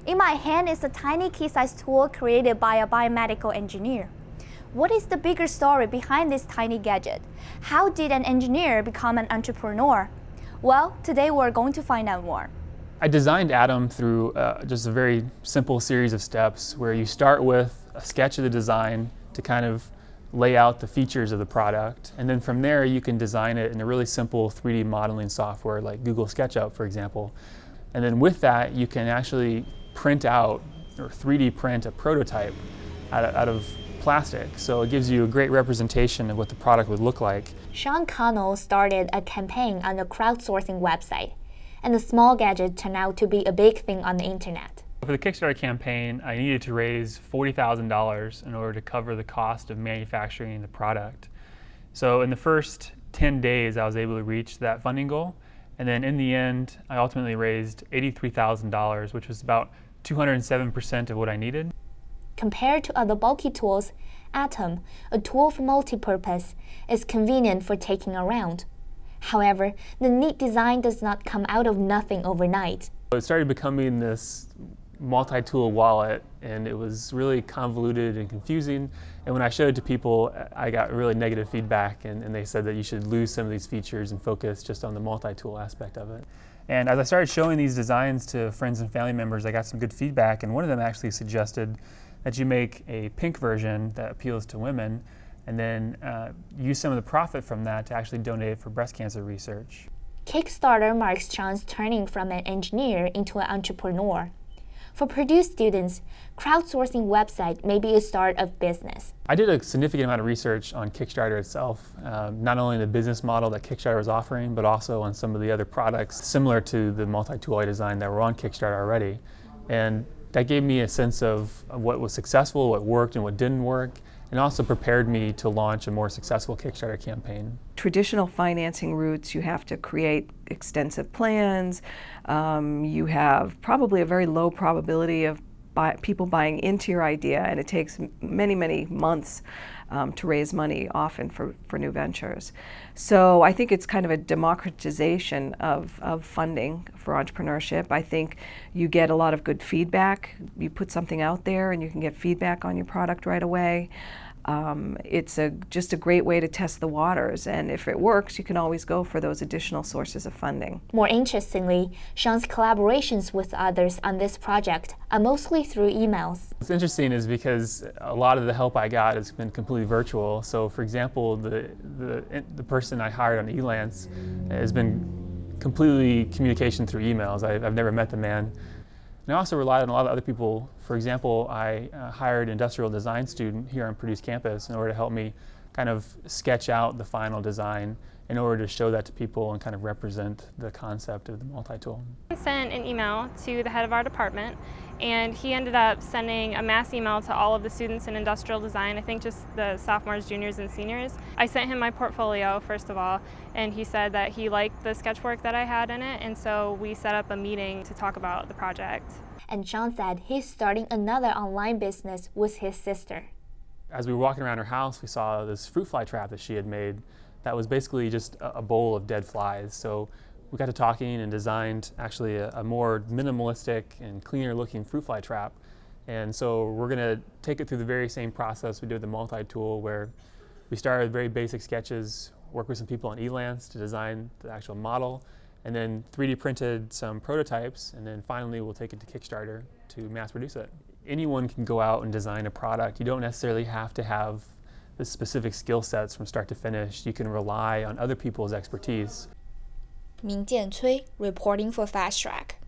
In my hand is a tiny key-sized tool created by a biomedical engineer. What is the bigger story behind this tiny gadget? How did an engineer become an entrepreneur? Well, today we're going to find out more. I designed Atom through just a very simple series of steps where you start with a sketch of the design to kind of lay out the features of the product. And then from there you can design it in a really simple 3D modeling software like Google SketchUp, for example. And then with that you can actually print out or 3D print a prototype out of plastic. So it gives you a great representation of what the product would look like. Sean Connell started a campaign on a crowdsourcing website, and the small gadget turned out to be a big thing on the internet. For the Kickstarter campaign, I needed to raise $40,000 in order to cover the cost of manufacturing the product. So in the first 10 days, I was able to reach that funding goal. And then in the end, I ultimately raised $83,000, which was about 207% of what I needed. Compared to other bulky tools, Atom, a tool for multipurpose, is convenient for taking around. However, the neat design does not come out of nothing overnight. It started becoming this multi-tool wallet, and it was really convoluted and confusing. And when I showed it to people, I got really negative feedback, and they said that you should lose some of these features and focus just on the multi-tool aspect of it. And as I started showing these designs to friends and family members, I got some good feedback, and one of them actually suggested that you make a pink version that appeals to women, and then use some of the profit from that to actually donate it for breast cancer research. Kickstarter marks Sean's turning from an engineer into an entrepreneur. For Purdue students, crowdsourcing website may be a start of business. I did a significant amount of research on Kickstarter itself, not only the business model that Kickstarter was offering, but also on some of the other products similar to the multi-tool I designed that were on Kickstarter already. And that gave me a sense of what was successful, what worked and what didn't work, and also prepared me to launch a more successful Kickstarter campaign. Traditional financing routes, you have to create extensive plans. You have probably a very low probability of people buying into your idea, and it takes many, many months to raise money, often for new ventures. So I think it's kind of a democratization of funding for entrepreneurship. I think you get a lot of good feedback. You put something out there and you can get feedback on your product right away. It's just a great way to test the waters, and if it works, you can always go for those additional sources of funding. More interestingly, Sean's collaborations with others on this project are mostly through emails. What's interesting is because a lot of the help I got has been completely virtual. So for example, the person I hired on Elance has been completely communication through emails. I've never met the man. And I also relied on a lot of other people. For example, I hired an industrial design student here on Purdue's campus in order to help me kind of sketch out the final design in order to show that to people and kind of represent the concept of the multi-tool. I sent an email to the head of our department, and he ended up sending a mass email to all of the students in industrial design, I think just the sophomores, juniors, and seniors. I sent him my portfolio, first of all, and he said that he liked the sketchwork that I had in it, and so we set up a meeting to talk about the project. And Sean said he's starting another online business with his sister. As we were walking around her house, we saw this fruit fly trap that she had made that was basically just a bowl of dead flies. So we got to talking and designed actually a more minimalistic and cleaner looking fruit fly trap. And so we're going to take it through the very same process we did with the multi-tool, where we started with very basic sketches, worked with some people on Elance to design the actual model, and then 3D printed some prototypes, and then finally we'll take it to Kickstarter to mass produce it. Anyone can go out and design a product. You don't necessarily have to have the specific skill sets from start to finish. You can rely on other people's expertise. Mingjian reporting for Fast Track.